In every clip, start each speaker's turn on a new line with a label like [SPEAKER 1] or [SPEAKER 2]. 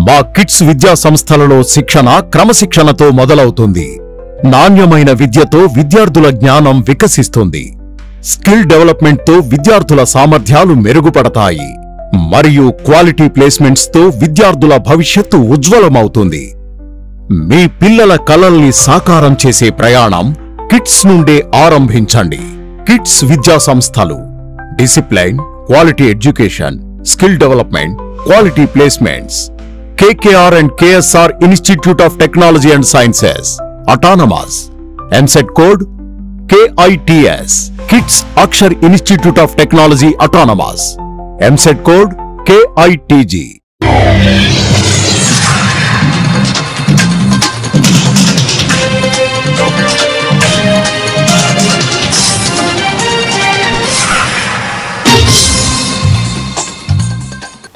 [SPEAKER 1] మా కిడ్స్ విద్యా సంస్థలలో శిక్షణ క్రమశిక్షణతో మొదలవుతుంది. నాణ్యమైన విద్యతో విద్యార్థుల జ్ఞానం వికసిస్తుంది. స్కిల్ డెవలప్మెంట్తో విద్యార్థుల సామర్థ్యాలు మెరుగుపడతాయి మరియు క్వాలిటీ ప్లేస్మెంట్స్తో విద్యార్థుల భవిష్యత్తు ఉజ్వలమవుతుంది. మీ పిల్లల కలల్ని సాకారం చేసే ప్రయాణం కిడ్స్ నుండే ఆరంభించండి. కిడ్స్ విద్యా సంస్థలు discipline, quality education, skill development, quality placements. KKR and KSR Institute of Technology and Sciences, Autonomous. MSET code KITS. Kids Akshar Institute of Technology, Autonomous. MSET code KITG.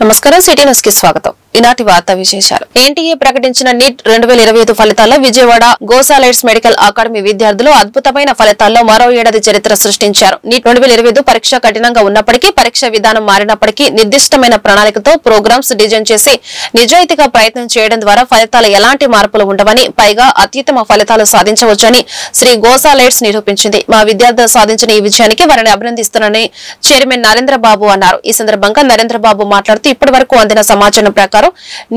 [SPEAKER 2] నమస్కారం, సిటీ న్యూస్ కి స్వాగతం. ఈనాటి వార్తా విశేషాలు. NTA ప్రకటించిన neat 2025 ఫలితాల్లో Vijayawada గోసాలైట్స్ medical academy విద్యార్థులు అద్భుతమైన ఫలితాల్లో మరో ఏడాది చరిత్ర సృష్టించారు. నీట్ 2025 పరీక్ష కఠినంగా ఉన్నప్పటికీ, పరీక్ష విధానం మారినప్పటికీ నిర్దిష్టమైన ప్రణాళికతో ప్రోగ్రామ్స్ డిజైన్ చేసి నిజాయితీగా ప్రయత్నం చేయడం ద్వారా ఫలితాలు ఎలాంటి మార్పులు ఉండవని, పైగా అత్యుత్తమ ఫలితాలు సాధించవచ్చని శ్రీ గోసాలైట్స్ నిరూపించింది. మా విద్యార్థులు సాధించిన ఈ విజయానికి వారిని అభినందిస్తున్నానని చైర్మన్ నరేంద్రబాబు అన్నారు. ఈ సందర్భంగా నరేంద్రబాబు మాట్లాడుతూ ఇప్పటి వరకు అందిన సమాచారం ప్రకారం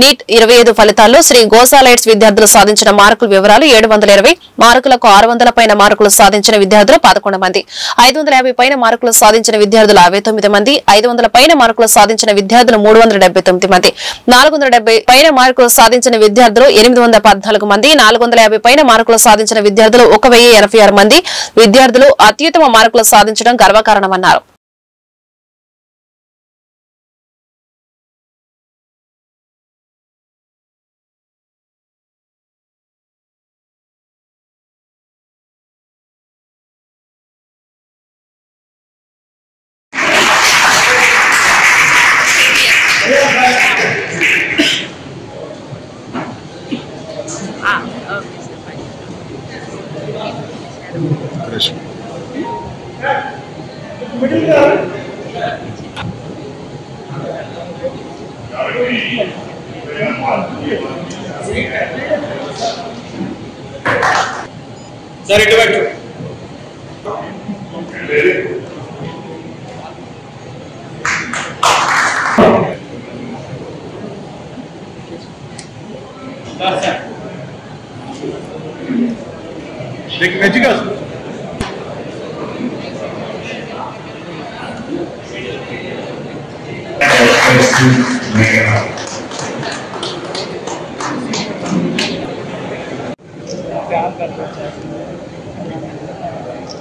[SPEAKER 2] నీట్ 25 ఫలితాల్లో శ్రీ గోసాలైట్స్ విద్యార్థులు సాధించిన మార్కుల వివరాలు 720 మార్కులకు 600 పైన మార్కులు సాధించిన విద్యార్థులు 11 మంది, 550 పైన మార్కులు సాధించిన విద్యార్థులు 59 మంది, 500 పైన మార్కులు సాధించిన విద్యార్థులు 379 మంది, 470 పైన మార్కులు సాధించిన విద్యార్థులు 814 మంది, 450 పైన మార్కులు సాధించిన విద్యార్థులు 1086 మంది విద్యార్థులు అత్యుత్తమ మార్కులు సాధించడం గర్వకారణమన్నారు.
[SPEAKER 3] Sir, it went. Take magic.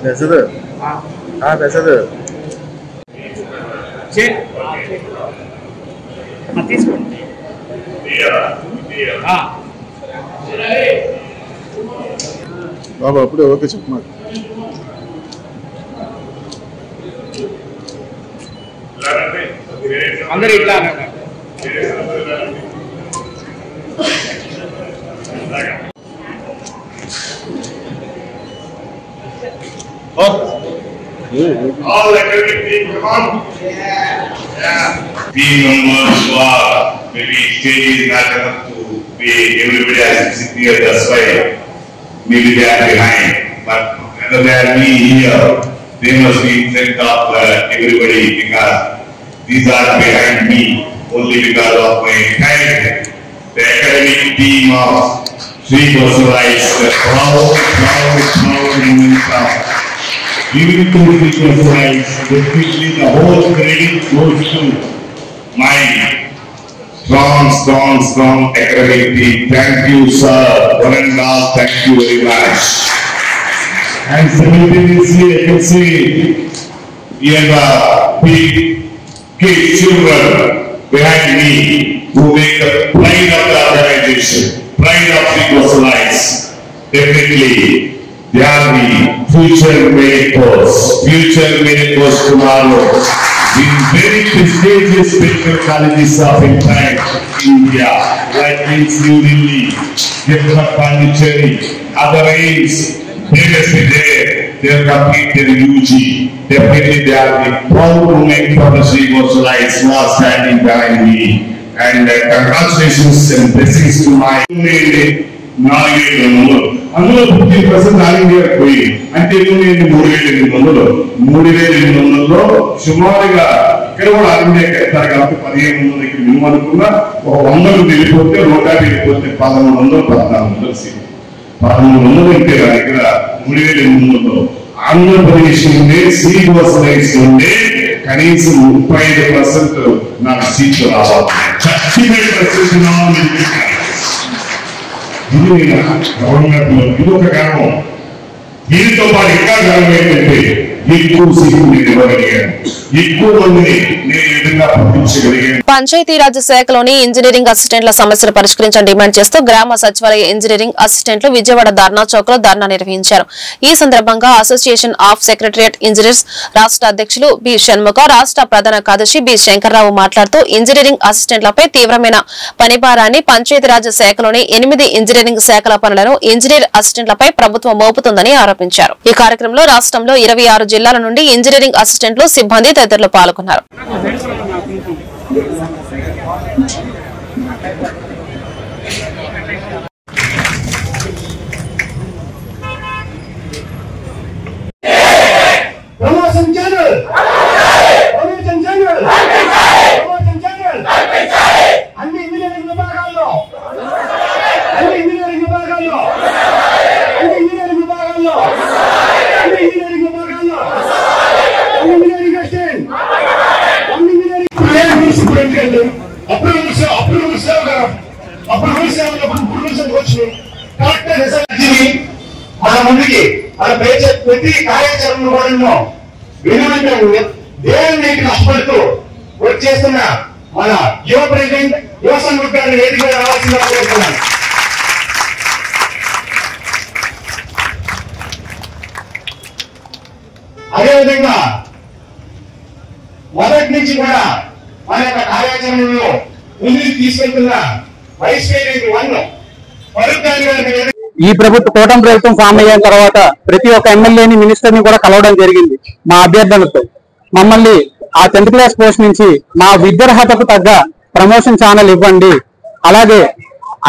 [SPEAKER 4] पैसे हाँ पैसे दे బాబు అప్పుడే ఓకే చెప్పు
[SPEAKER 3] అందరూ ఇట్లా
[SPEAKER 5] all academic team, come on. Yeah. Team members who are maybe stage is not enough to be everybody has to sit here, that's why maybe they are behind. But whether they are me here, they must be in front of everybody because these are behind me only because of my talent. The academic team of Sri Gosalites, the proud movement of even to visualize, definitely the whole credit goes to my strong academic team. Thank you, sir. One and all, thank you very much. And simultaneously, I can see here the big kids, children behind me who make the pride of the organization, pride of the Gosalites. Definitely. They are the future miracles tomorrow in very prestigious medical colleges of India, like IMS New Delhi, Jeffrey Pondicherry, other aims. They must be there. They have completed UG. Definitely they are the proud to make for the Sri Gosalites who are standing behind me. and congratulations and blessings to my 4,800 అందులో 50% all India పోయి అంటే 3,800 3,800లో సుమారుగా ఇక్కడ కూడా all India కట్టారు కాబట్టి 1,500 ఇక్కడ minimum అనుకున్నా ఒక 100 వెళ్ళిపోతే 150 వెళ్ళిపోతే 1,300 1,400 సీట్లు 1,300 ఉంటే ఇక్కడ 3,800లో ఆంధ్రప్రదేశ్ నుండి శ్రీనివాస నుండి కనీసం 35% నాకు సీట్లు రావాలి 35% ఇది గవర్నమెంట్ లో ఇది ఒక కారణం దీనితో పాటు ఇంకా కారణం ఏంటంటే ఎక్కువ సీట్లు నేను ఇవ్వగలిగాను ఎక్కువ మందిని నేను ఈ విధంగా పంపించగలిగాను.
[SPEAKER 2] పంచాయతీరాజ్ శాఖలోని ఇంజనీరింగ్ అసిస్టెంట్ల సమస్యలు పరిష్కరించని డిమాండ్ చేస్తూ గ్రామ సచివాలయ ఇంజనీరింగ్ అసిస్టెంట్లు విజయవాడ ధర్నా చౌక్ లో ధర్నా నిర్వహించారు. ఈ సందర్భంగా అసోసియేషన్ ఆఫ్ సెక్రటరియట్ ఇంజనీర్స్ రాష్ట్ర అధ్యక్షులు బి షణ్ముఖ, రాష్ట్ర ప్రధాన కార్యదర్శి బి శంకర్రావు మాట్లాడుతూ ఇంజనీరింగ్ అసిస్టెంట్లపై తీవ్రమైన పని భారాన్ని పంచాయతీరాజ్ శాఖలోని 8 ఇంజనీరింగ్ శాఖల పనులను ఇంజనీర్ అసిస్టెంట్లపై ప్రభుత్వం మోపుతుందని ఆరోపించారు. ఈ కార్యక్రమంలో రాష్ట్రంలో 26 జిల్లాల నుండి ఇంజనీరింగ్ అసిస్టెంట్లు, సిబ్బంది తదితరులు పాల్గొన్నారు.
[SPEAKER 6] మన ముందుకి మన ప్రతి కార్యాచరణ కూడా దేవుని కష్టపడుతూ వర్క్ చేస్తున్న మన యువ ప్రెసిడెంట్ యువ సంఘాన్ని వేదిక రావాల్సిందిగా కోరుతున్నాను. అదేవిధంగా మొదటి నుంచి కూడా మన యొక్క కార్యాచరణలో ముందుకు తీసుకెళ్తున్న వైస్ ప్రెసిడెంట్ 1 ఫరూక్ ఖాన్ గారి
[SPEAKER 7] ఈ కూటమి ప్రభుత్వం ఫామ్ అయిన తర్వాత ప్రతి ఒక్క ఎమ్మెల్యేని, మినిస్టర్ ని కూడా కలవడం జరిగింది. మా అభ్యర్థులతో మమ్మల్ని ఆ 10th క్లాస్ పోస్ట్ నుంచి మా విద్యార్హతకు తగ్గ ప్రమోషన్ ఛానల్ ఇవ్వండి, అలాగే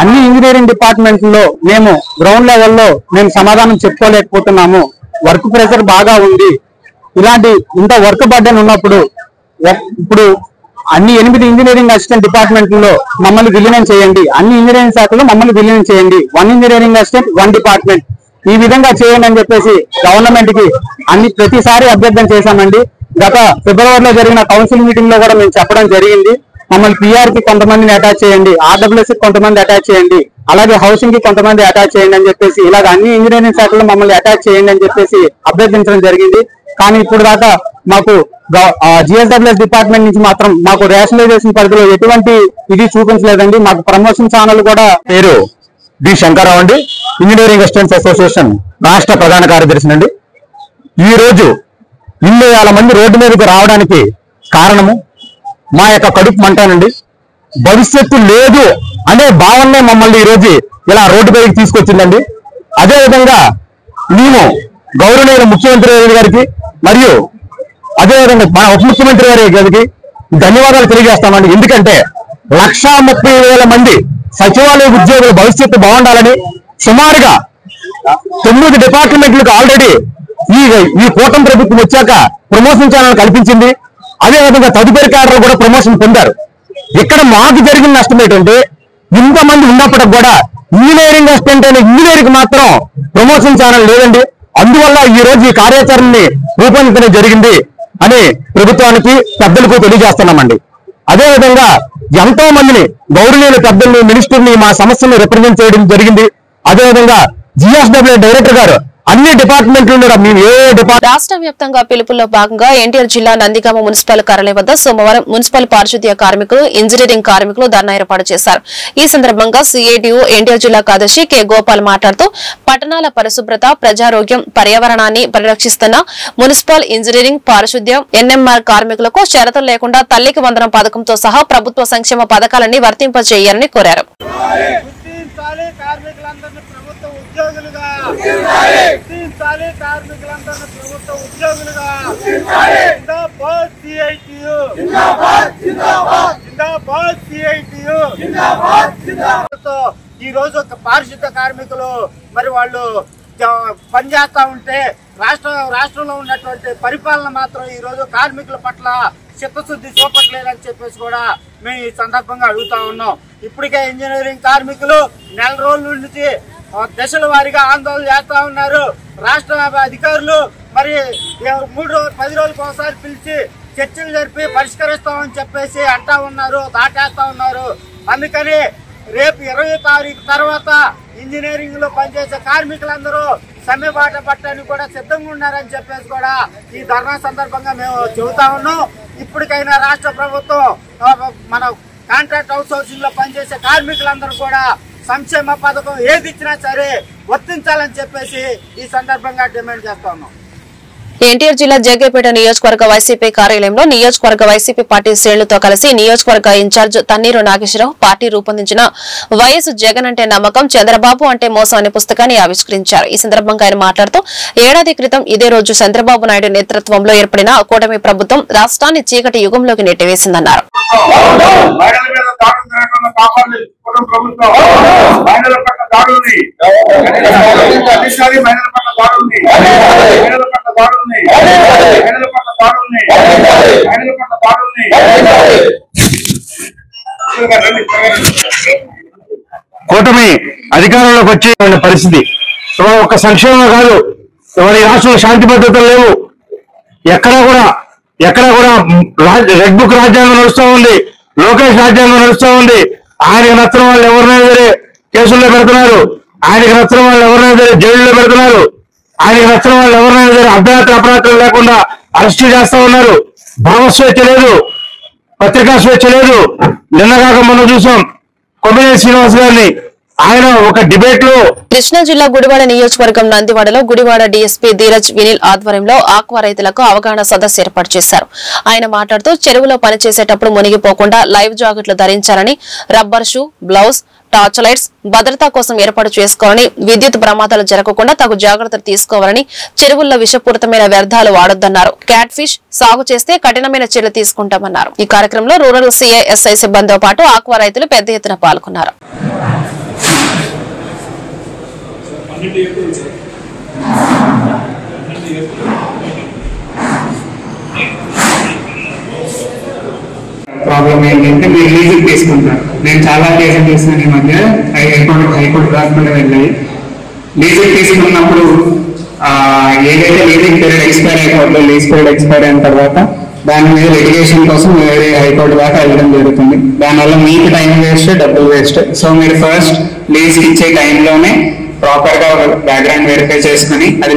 [SPEAKER 7] అన్ని ఇంజనీరింగ్ డిపార్ట్మెంట్లో మేము గ్రౌండ్ లెవెల్లో మేము సమాధానం చెప్పుకోలేకపోతున్నాము, వర్క్ ప్రెషర్ బాగా ఉంది, ఇలాంటి ఇంత వర్క్ బర్డెన్ ఉన్నప్పుడు ఇప్పుడు అన్ని 8 ఇంజనీరింగ్ అసిస్టెంట్ డిపార్ట్మెంట్లో మమ్మల్ని విలీనం చేయండి, అన్ని ఇంజనీరింగ్ శాఖలో మమ్మల్ని విలీనం చేయండి, 1 ఇంజనీరింగ్ అసిస్టెంట్ 1 డిపార్ట్మెంట్ ఈ విధంగా చేయండి అని చెప్పేసి గవర్నమెంట్ కి ప్రతిసారి అభ్యర్థన చేశామండి. గత ఫిబ్రవరిలో జరిగిన కౌన్సిల్ మీటింగ్ లో కూడా మేము చెప్పడం జరిగింది, మమ్మల్ని పిఆర్ కి కొంతమందిని అటాచ్ చేయండి, ఆర్డబ్ల్యూఎస్ కి కొంతమంది అటాచ్ చేయండి, అలాగే హౌసింగ్ కి కొంతమంది అటాచ్ చేయండి అని చెప్పేసి ఇలాగ అన్ని ఇంజనీరింగ్ శాఖలో మమ్మల్ని అటాచ్ చేయండి అని చెప్పేసి అభ్యర్థించడం జరిగింది. కానీ ఇప్పుడు దాకా మాకు జిఎస్డబ్ల్యూఎస్ డిపార్ట్మెంట్ నుంచి మాత్రం మాకు రేషనలైజేషన్ పరిధిలో ఎటువంటి ఇది చూపించలేదండి. మాకు ప్రమోషన్ ఛానల్ కూడా
[SPEAKER 1] పేరు బి శంకర్రావు అండి, ఇంజనీరింగ్ అసిస్టెంట్స్ అసోసియేషన్ రాష్ట్ర ప్రధాన కార్యదర్శి అండి. ఈ రోజు 2,000 మంది రోడ్డు మీదకి రావడానికి కారణము మా యొక్క కడుపు మంటానండి. భవిష్యత్తు లేదు అనే భావనే మమ్మల్ని ఈ రోజు ఇలా రోడ్డు మీదకి తీసుకొచ్చిందండి. అదేవిధంగా మేము గౌరవనీయుల ముఖ్యమంత్రి గారికి మరియు అదేవిధంగా మన ఉప ముఖ్యమంత్రి గారికి ధన్యవాదాలు తెలియజేస్తామండి. ఎందుకంటే 1,30,000 మంది సచివాలయ ఉద్యోగుల భవిష్యత్తు బాగుండాలని సుమారుగా 9 డిపార్ట్మెంట్లకు ఆల్రెడీ ఈ కూటమి ప్రభుత్వం వచ్చాక ప్రమోషన్ ఛానల్ కల్పించింది. అదేవిధంగా తదుపరి క్యాడర్ కూడా ప్రమోషన్ పొందారు. ఇక్కడ మాకు జరిగిన నష్టం ఏంటంటే ఇంతమంది ఉన్నప్పటికి కూడా ఇంజనీరింగ్ అసిస్టెంట్ అనే ఇంజనీరింగ్ మాత్రం ప్రమోషన్ ఛానల్ లేదండి. అందువల్ల ఈ రోజు ఈ కార్యాచరణని రూపొందించడం జరిగింది అని ప్రభుత్వానికి పెద్దలకు తెలియజేస్తున్నామండి. అదేవిధంగా ఎంతో మందిని గౌరవనీయుల పెద్దల్ని, మినిస్టర్ని మా సమస్యను రిప్రజెంట్ చేయడం జరిగింది. అదేవిధంగా జిఎస్డబ్ల్యూ డైరెక్టర్ గారు అన్ని డిపార్ట్మెంట్లు
[SPEAKER 2] రాష్ట్ర వ్యాప్తంగా పిలుపుల్లో భాగంగా ఎన్టీఆర్ జిల్లా నందిగామ మున్సిపల్ కార్యాలయం వద్ద సోమవారం మున్సిపల్ పారిశుద్ధ్య కార్మికులు, ఇంజనీరింగ్ కార్మికులు ధర్నా ఏర్పాటు చేశారు. ఈ సందర్భంగా సిఐటియు ఎన్టీఆర్ జిల్లా కార్యదర్శి కె గోపాల్ మాట్లాడుతూ పట్టణాల పరిశుభ్రత, ప్రజారోగ్యం, పర్యావరణాన్ని పరిరక్షిస్తున్న మున్సిపల్ ఇంజనీరింగ్, పారిశుద్ధ్యం, ఎన్ఎంఆర్ కార్మికులకు షరతులు లేకుండా తల్లికి వందనం పథకంతో సహా ప్రభుత్వ సంక్షేమ పథకాలన్నీ వర్తింపజేయాలని కోరారు.
[SPEAKER 8] జిందాబాద్ సిఐటియు ఈ రోజు పారిశుద్ధ కార్మికులు మరి వాళ్ళు పనిచేస్తా ఉంటే రాష్ట్రంలో ఉన్నటువంటి పరిపాలన మాత్రం ఈ రోజు కార్మికుల పట్ల చిత్తశుద్ధి చూపట్లేదని చెప్పేసి కూడా మేము ఈ సందర్భంగా అడుగుతా ఉన్నాం. ఇప్పటికే ఇంజనీరింగ్ కార్మికులు నెల రోజుల నుంచి దశల వారీగా ఆందోళన చేస్తా ఉన్నారు. రాష్ట్ర అధికారులు మరి 10 రోజులకు ఒకసారి పిలిచి చర్చలు జరిపి పరిష్కరిస్తామని చెప్పేసి అంటా ఉన్నారు, దాటేస్తా ఉన్నారు. అందుకని రేపు 20వ తారీఖు తర్వాత ఇంజనీరింగ్ లో పనిచేసే కార్మికులందరూ సమ్మె బాట పట్టడానికి కూడా సిద్ధంగా ఉన్నారని చెప్పేసి కూడా ఈ ధర్నా సందర్భంగా మేము చెబుతా ఉన్నాం. ఇప్పటికైనా రాష్ట్ర ప్రభుత్వం మన కాంట్రాక్ట్ అవుట్ సోర్సింగ్ లో పనిచేసే కార్మికులందరూ కూడా సంక్షేమ పథకం ఏది ఇచ్చినా సరే వర్తించాలని చెప్పేసి ఈ సందర్భంగా డిమాండ్ చేస్తా ఉన్నాం.
[SPEAKER 2] ఎన్టీఆర్ జిల్లా జగ్గేపేట నియోజకవర్గ వైసీపీ కార్యాలయంలో నియోజకవర్గ వైసీపీ పార్టీ శ్రేణులతో కలిసి నియోజకవర్గ ఇన్ఛార్జ్ తన్నీరు నాగేశ్వరరావు పార్టీ రూపొందించిన వైఎస్ జగన్ అంటే నమ్మకం, చంద్రబాబు అంటే మోసం అనే పుస్తకాన్ని ఆవిష్కరించారు. ఈ సందర్భంగా ఆయన మాట్లాడుతూ ఏడాది క్రితం ఇదే రోజు చంద్రబాబు నాయుడు నేతృత్వంలో ఏర్పడిన కూటమి ప్రభుత్వం రాష్ట్రాన్ని చీకటి యుగంలోకి నెట్టివేసిందన్నారు.
[SPEAKER 1] కూటమి అధికారంలోకి వచ్చే పరిస్థితి ఒక్క సంక్షేమం కాదు, ఎవరి రాష్ట్రంలో శాంతి భద్రతలు లేవు. ఎక్కడా కూడా రెడ్ బుక్ రాజ్యాంగం నడుస్తూ ఉంది, లోకేష్ రాజ్యాంగం నడుస్తూ ఉంది. ఆయనకు నచ్చిన వాళ్ళు ఎవరినైనా సరే కేసుల్లో పెడుతున్నారు, ఆయనకు నచ్చిన వాళ్ళు ఎవరినైనా సరే జైల్లో పెడుతున్నారు, ఆయనకు నచ్చిన వాళ్ళు ఎవరినైనా సరే అర్ధరాత్రి అపరాత్రులు లేకుండా అరెస్టు చేస్తా ఉన్నారు. భావస్వేచ్ఛ లేదు, పత్రికా స్వేచ్ఛ లేదు. నిన్నగాక మనం చూసాం కొమ్మినేని శ్రీనివాస్ గారిని, ఆయన ఒక డిబేట్ లో
[SPEAKER 2] కృష్ణా జిల్లా గుడివాడ నియోజకవర్గం నందివాడలో గుడివాడ డీఎస్పీ ధీరజ్ వినిల్ ఆధ్వర్యంలో ఆక్వా రైతులకు అవగాహన సదస్సు ఏర్పాటు చేశారు. ఆయన మాట్లాడుతూ చెరువులో పనిచేసేటప్పుడు మునిగిపోకుండా లైవ్ జాకెట్లు ధరించాలని, rubber shoe, blouse, torch lights భద్రతా కోసం ఏర్పాటు చేసుకోవాలని, విద్యుత్ ప్రమాదాలు జరగకుండా తగు జాగ్రత్తలు తీసుకోవాలని, చెరువుల్లో విషపూరితమైన వ్యర్థాలు వాడొద్దన్నారు. క్యాట్ ఫిష్ సాగు చేస్తే కఠినమైన చర్యలు తీసుకుంటామన్నారు. ఈ కార్యక్రమంలో రూరల్ సీఐ ఎస్ఐ సిబ్బందితో పాటు ఆక్వా రైతులు పెద్ద ఎత్తున పాల్గొన్నారు.
[SPEAKER 9] ప్రాబ్లం ఏంటంటే మీరు లీజులు తీసుకుంటారు. నేను చాలా కేసులు చూస్తున్నాను ఈ మధ్య, హైకోర్టు దాకా కూడా వెళ్ళాయి. లీజులు తీసుకున్నప్పుడు ఏదైతే లీజింగ్ పీరియడ్ ఎక్స్పైర్ అయిపోతుందో, లీజ్ పీరియడ్ ఎక్స్పైర్ అయిన తర్వాత దాని మీద లిటిగేషన్ కోసం వేరే హైకోర్టు దాకా వెళ్ళడం జరుగుతుంది. దానివల్ల మీకు టైం వేస్ట్, డబ్బులు వేస్ట్. సో మీరు ఫస్ట్ లీజ్ ఇచ్చే టైంలోనే ప్రాపర్ గా బ్యాక్గ్రౌండ్ వెరిఫై చేసుకుని అది.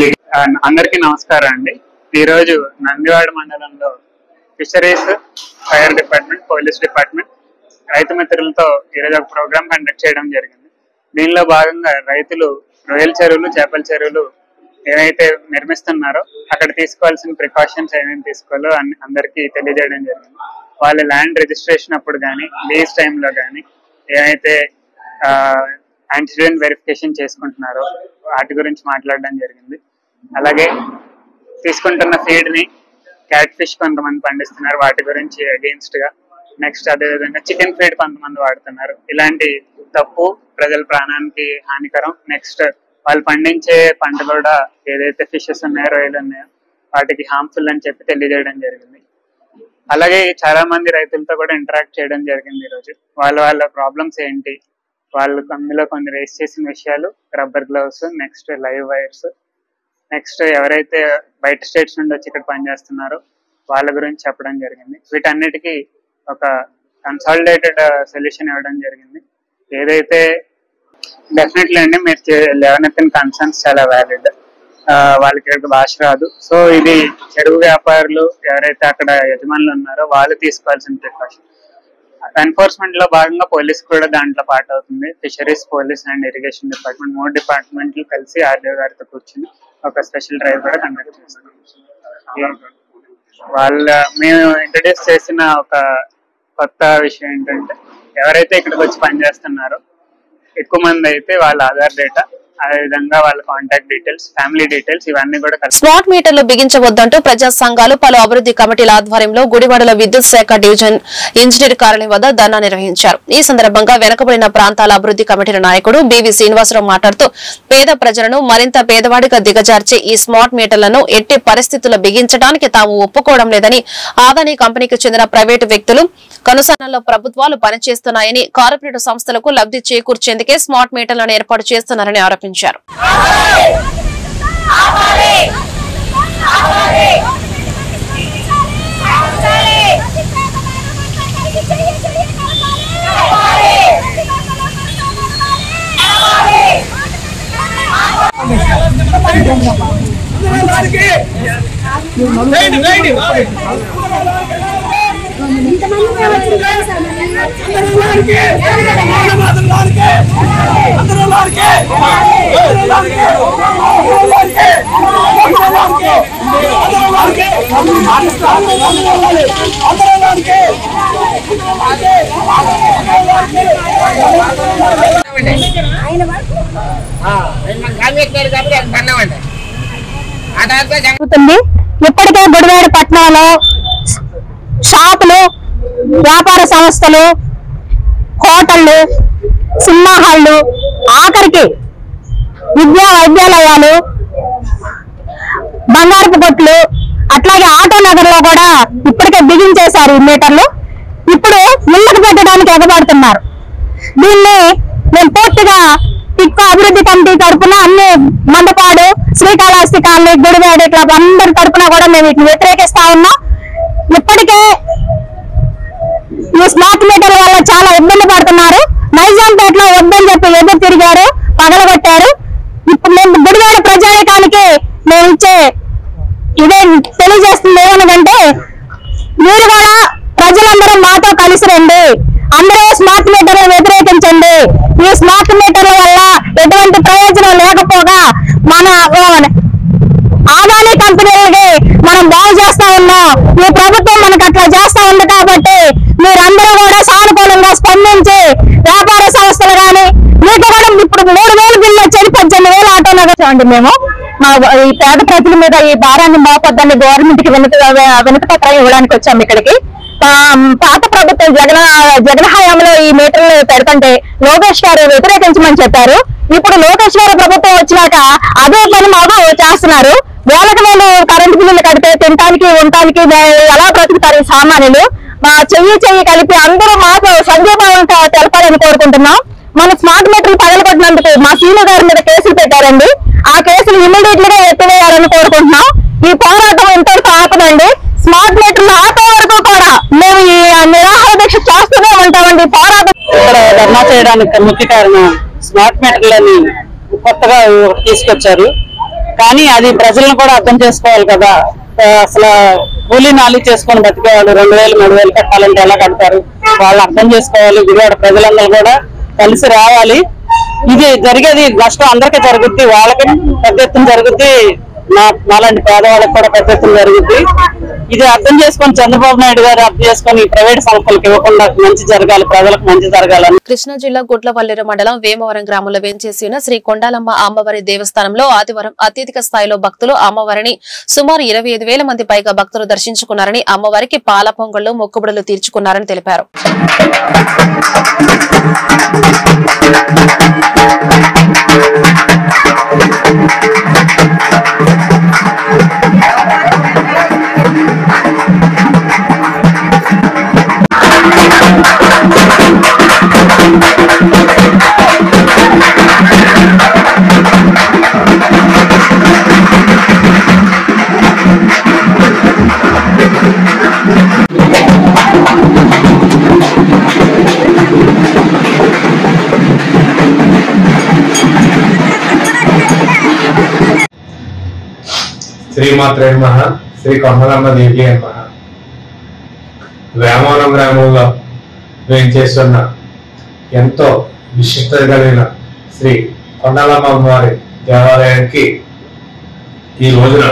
[SPEAKER 9] అందరికీ నమస్కారం అండి. ఈరోజు నందివాడ మండలంలో fisheries, fire department, police department, రైతు మిత్రులతో ఈరోజు ఒక ప్రోగ్రామ్ కండక్ట్ చేయడం జరిగింది. దీనిలో భాగంగా రైతులు రొయ్యల చెరువులు, చేపల చెరువులు ఏవైతే నిర్మిస్తున్నారో అక్కడ తీసుకోవాల్సిన ప్రికాషన్స్ ఏమేమి తీసుకోవాలో అందరికీ తెలియజేయడం జరిగింది. వాళ్ళ ల్యాండ్ రిజిస్ట్రేషన్ అప్పుడు కానీ, లీజ్ టైంలో కానీ ఏవైతే యాంటిసిడెంట్ వెరిఫికేషన్ చేసుకుంటున్నారో వాటి గురించి మాట్లాడడం జరిగింది. అలాగే తీసుకుంటున్న ఫీడ్ ని క్యాట్ ఫిష్ కొంతమంది పండిస్తున్నారు, వాటి గురించి అగెయిన్స్ట్ గా. నెక్స్ట్ అదేవిధంగా చికెన్ ఫీడ్ కొంతమంది వాడుతున్నారు. ఇలాంటి తప్పు ప్రజల ప్రాణానికి హానికరం. నెక్స్ట్ వాళ్ళు పండించే పంట కూడా ఏదైతే ఫిషెస్ ఉన్నాయో, రొయ్యలు ఉన్నాయో వాటికి హార్మ్ఫుల్ అని చెప్పి తెలియజేయడం జరిగింది. అలాగే చాలా మంది రైతులతో కూడా ఇంటరాక్ట్ చేయడం జరిగింది ఈరోజు. వాళ్ళ ప్రాబ్లమ్స్ ఏంటి, వాళ్ళు అందులో కొన్ని రేస్ చేసిన విషయాలు, rubber gloves, next live wires, next ఎవరైతే బయట స్టేట్స్ నుండి వచ్చి ఇక్కడ పనిచేస్తున్నారో వాళ్ళ గురించి చెప్పడం జరిగింది. వీటన్నిటికీ ఒక కన్సాలిడేటెడ్ సొల్యూషన్ ఇవ్వడం జరిగింది. ఏదైతే డెఫినెట్లీ అండి మీరు లేవనెత్తిన కన్సర్న్స్ చాలా వ్యాలిడ్. వాళ్ళకి భాష రాదు. సో ఇది చెరువు వ్యాపారులు ఎవరైతే అక్కడ యజమానులు ఉన్నారో వాళ్ళు తీసుకోవాల్సిన ప్రికాషన్. ఎన్ఫోర్స్మెంట్ లో భాగంగా పోలీస్ కూడా దాంట్లో పార్ట్ అవుతుంది. Fisheries, police and irrigation department 3 డిపార్ట్మెంట్లు కలిసి ఆర్డీఓ గారితో కూర్చుని ఒక స్పెషల్ డ్రైవ్ కూడా కండక్ట్ చేస్తున్నాం. మేము ఇంట్రడ్యూస్ చేసిన ఒక కొత్త విషయం ఏంటంటే ఎవరైతే ఇక్కడికి వచ్చి పనిచేస్తున్నారో ఎక్కువ మంది అయితే వాళ్ళ ఆధార్ డేటా అదేవిధంగా వాళ్ళ కాంటాక్ట్ డీటెయిల్స్, ఫ్యామిలీ డీటెయిల్స్ ఇవన్నీ కూడా
[SPEAKER 2] స్మార్ట్ మీటర్లు బిగించవద్దంటూ ప్రజా సంఘాలు, పలు అభివృద్ధి కమిటీల ఆధ్వర్యంలో గుడివాడలో విద్యుత్ శాఖ డివిజన్ ఇంజనీర్ కార్యాలయం వద్ద ధర్నా నిర్వహించారు. ఈ సందర్భంగా వెనుకబడిన ప్రాంతాల అభివృద్ధి కమిటీల నాయకుడు బివి శ్రీనివాసరావు మాట్లాడుతూ పేద ప్రజలను మరింత పేదవాడిగా దిగజార్చే ఈ స్మార్ట్ మీటర్లను ఎట్టి పరిస్థితుల్లో బిగించడానికి తాము ఒప్పుకోవడం లేదని, ఆదాని కంపెనీకి చెందిన ప్రైవేటు వ్యక్తులు కనుసన్నల్లో ప్రభుత్వాలు పనిచేస్తున్నాయని, కార్పొరేట్ సంస్థలకు లబ్ధి చేకూర్చేందుకే స్మార్ట్ మీటర్లను ఏర్పాటు చేస్తున్నారని ఆరోపించారు.
[SPEAKER 10] ఇప్పటికే గుడివాడ పట్టణంలో షాపులు, వ్యాపార సంస్థలు, హోటళ్లు, సినిమా హాళ్లు, ఆఖరికి వైద్యాలయాలు, బంగారపు కొట్లు, అట్లాగే ఆటో నగర్ లో కూడా ఇప్పటికే బిగించేశారు ఈ మీటర్లు. ఇప్పుడు ఇళ్లకు పెట్టడానికి ఎగబడుతున్నారు. దీన్ని మేము పూర్తిగా టిక్కో అభివృద్ధి కమిటీ తరఫున అన్ని మండపాడు, శ్రీకాళహస్తి కాలనీ, గుడివాడ ఇట్లా అందరి తరఫున కూడా మేము వీటిని వ్యతిరేకిస్తా ఉన్నాం. ఇప్పటికే ఈ స్మార్ట్ మీటర్ల వల్ల చాలా ఇబ్బంది పడుతున్నారు. నైజాంపేటలో వద్దని చెప్పి ఎదురు తిరిగారు, పగలగొట్టారు. ఇప్పుడు మేము గుడివాడ ప్రజానికానికి మేము ఇచ్చే ఇదే తెలియజేస్తుంది ఏమనదంటే, మీరు కూడా ప్రజలందరూ మాతో కలిసి రండి, అందరూ స్మార్ట్ మీటర్లు వ్యతిరేకించండి. ఈ స్మార్ట్ మీటర్ల వల్ల ఎటువంటి ప్రయోజనం లేకపోగా మన ఆదాని కంపెనీలకి మనం బాగు చేస్తా ఉన్నాం. ఈ ప్రభుత్వం మనకు అట్లా చేస్తా ఉంది కాబట్టి మీరందరూ కూడా సానుకూలంగా స్పందించి వ్యాపార సంస్థలు కానీ మీకు కూడా ఇప్పుడు 3,000 బిల్లు వచ్చేది 18,000 ఆటో నగరండి. మేము ఈ పేద ప్రజల మీద ఈ భారాన్ని మోపొద్దని గవర్నమెంట్ కి వినతి పత్రం ఇవ్వడానికి వచ్చాము ఇక్కడికి. పాత ప్రభుత్వం జగన్ హయాంలో ఈ మీటర్లు పెడుతుంటే లోకేష్ గారు వ్యతిరేకించమని చెప్పారు. ఇప్పుడు లోకేష్ గారు ప్రభుత్వం వచ్చినాక అదే పని మాకు చేస్తున్నారు. వేలకు వేలు కరెంటు బిల్లులు కడితే తినడానికి ఉండటానికి ఎలా బ్రతుకుతారు ఈ సామాన్యులు? చెయ్యి కలిపి అందరూ మాకు సంఘీభావం తెలపాలని కోరుకుంటున్నాం. మన స్మార్ట్ మీటర్లు పగలగొట్టినందుకు మా సీను గారి మీద కేసులు పెట్టారండి. ఆ కేసులు ఇమ్మీడియట్ గా ఎత్తివేయాలని కోరుకుంటున్నాం. ఈ పోరాటం ఇంతవరకు ఆపదండి. స్మార్ట్ మీటర్లు ఆపే వరకు కూడా మేము ఈ నిరాహార దీక్ష చేస్తూనే ఉంటామండి. పోరాటం
[SPEAKER 7] ఇక్కడ ధర్నా చేయడానికి ముఖ్య కారణం స్మార్ట్ మీటర్లని కొత్తగా తీసుకొచ్చారు. కానీ అది ప్రజలను కూడా అర్థం చేసుకోవాలి కదా. అసలు కూలీ నాలి చేసుకొని బతికేవాళ్ళు 2,000 3,000 కట్టాలంటే ఎలా కడతారు? వాళ్ళు అర్థం చేసుకోవాలి. గుడివాడ ప్రజలందరూ కూడా కలిసి రావాలి. ఇది జరిగేది నష్టం అందరికీ జరుగుద్ది, వాళ్ళకి పెద్ద ఎత్తున జరుగుద్ది, నాలాంటి పేదవాళ్ళకి కూడా పెద్ద ఎత్తున జరుగుద్ది. ఇది అర్థం చేసుకొని చంద్రబాబు నాయుడు గారు అర్థం చేసుకొని ప్రైవేట్ సంస్థలకు ఇవ్వకుండా మంచి జరగాలి, ప్రజలకు మంచి జరగాలని.
[SPEAKER 2] కృష్ణా జిల్లా గుట్లవల్లేరు మండలం వేమవరం గ్రామంలో వేంచేసి ఉన్న శ్రీ కొండాలమ్మ అమ్మవారి దేవస్థానంలో ఆదివారం అత్యధిక స్థాయిలో భక్తులు అమ్మవారిని సుమారు 25,000 మంది పైగా భక్తులు దర్శించుకున్నారని, అమ్మవారికి పాల పొంగళ్లు, మొక్కుబడులు తీర్చుకున్నారని తెలిపారు.
[SPEAKER 11] శ్రీమాత్రే నమః. శ్రీ కొండలమ్మ దేవి నమః. వేమవరం గ్రామంలో వేంచేస్తున్న ఎంతో విశిష్టత కలిగిన శ్రీ కొండలమ్మ అమ్మవారి దేవాలయానికి ఈ రోజున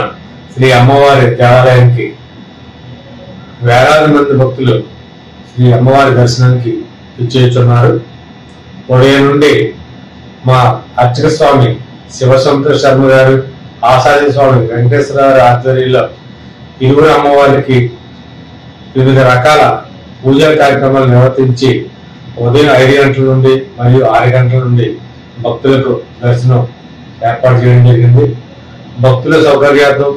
[SPEAKER 11] శ్రీ అమ్మవారి దేవాలయానికి వేలాది మంది భక్తులు శ్రీ అమ్మవారి దర్శనానికి ఇచ్చేస్తున్నారు. ఉదయం నుండి మా అర్చక స్వామి శివసంతోష్ శర్మ గారు, ఆసాది స్వామి వెంకటేశ్వర గారి ఆధ్వర్యంలో ఇరువురు అమ్మవారికి వివిధ రకాల పూజా కార్యక్రమాలు నిర్వర్తించి ఉదయం 5 గంటల నుండి మరియు 6 గంటల నుండి భక్తులకు దర్శనం ఏర్పాటు చేయడం జరిగింది. భక్తుల సౌకర్యార్థం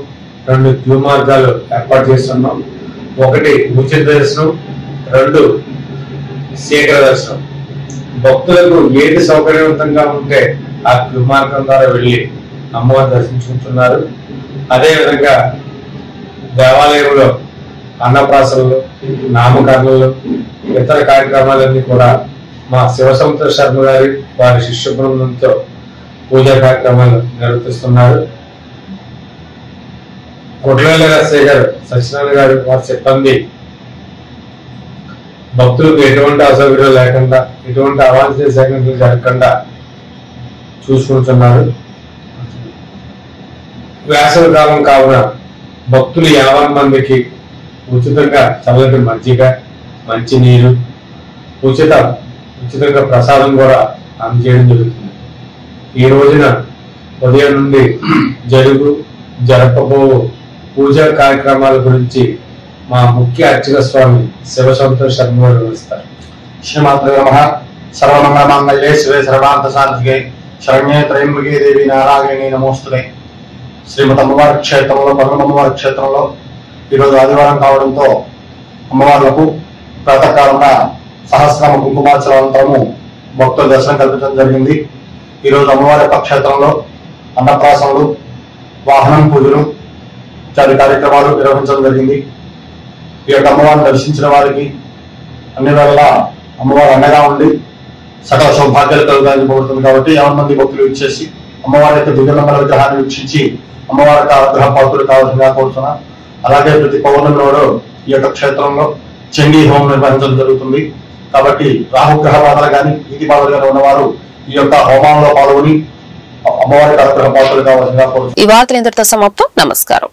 [SPEAKER 11] 2 క్యూ మార్గాలు ఏర్పాటు చేస్తున్నాం. 1 ఉచిత దర్శనం, 2 శీఘ్ర దర్శనం. భక్తులకు ఏది సౌకర్యవంతంగా ఉంటే ఆ క్యూ మార్గం ద్వారా వెళ్లి అమ్మవారు దర్శించుకుంటున్నారు. అదేవిధంగా దేవాలయంలో అన్నప్రాసనలు, నామకరణలు, ఇతర కార్యక్రమాలన్నీ కూడా మా శివసంతోష్ శర్మ గారి వారి శిష్య బృందంతో పూజా కార్యక్రమాలు నిర్వర్తిస్తున్నారు. కొట్లవేల రాజశేఖర్ సత్యనారాయణ గారు వారి సిబ్బంది భక్తులకు ఎటువంటి అసౌకర్యం లేకుండా, ఎటువంటి అవాంఛనీయ సంఘటనలు జరగకుండా చూసుకుంటున్నారు. వేసవి కాలం కావున భక్తులు 50 మందికి ఉచితంగా చల్లటి మజ్జిగ, మంచినీరు, ఉచితంగా ప్రసాదం కూడా అందజేయడం జరుగుతుంది. ఈ రోజున ఉదయం నుండి జరపబోవు పూజా కార్యక్రమాల గురించి మా ముఖ్య అర్చక స్వామి శివసంతోష్ శర్మ గారు వివరిస్తారు.
[SPEAKER 12] శ్రీమాత్రే నమః. సర్వమంగళమాంగళ్యే శివే సర్వార్థ సాధికే శరణ్యే త్రయంబకే దేవి నారాయణి నమోస్తుతే. శ్రీమతి అమ్మవారి క్షేత్రంలో, పరమమ్మవారి క్షేత్రంలో ఈరోజు ఆదివారం కావడంతో అమ్మవార్లకు ప్రాతకాలంలో సహస్రనామ కుంకుమార్చనంతరము భక్తుల దర్శనం కల్పించడం జరిగింది. ఈరోజు అమ్మవారి యొక్క క్షేత్రంలో అన్నప్రాసనలు, వాహనం పూజలు ఇత్యాది కార్యక్రమాలు నిర్వహించడం జరిగింది. ఈ యొక్క అమ్మవారిని దర్శించిన వారికి అన్ని వేళలా అమ్మవారు అండగా ఉండి సకల సౌభాగ్యాలు కలుగుతాయని కోరుతుంది. కాబట్టి 50 మంది భక్తులు ఇచ్చేసి అమ్మవారి యొక్క దివ్యమంగళ విగ్రహాన్ని వీక్షించి అమ్మవారికి ఆగ్రహ పాత్రులు కావాల్సిందిగా కోరుతున్నా. అలాగే ప్రతి పౌర్ణమి నాడు ఈ యొక్క క్షేత్రంలో చండీ హోమం నిర్వహించడం జరుగుతుంది. కాబట్టి రాహుగ్రహ బాధలు కానీ, వీధి బాధలు కానీ ఉన్నవారు ఈ యొక్క హోమంలో పాల్గొని అమ్మవారికి ఆగ్రహ పాత్రులు కావాల్సిందిగా కోరుతున్నారు.
[SPEAKER 2] ఈ వార్తలు ఇంతటితో సమాప్తం. నమస్కారం.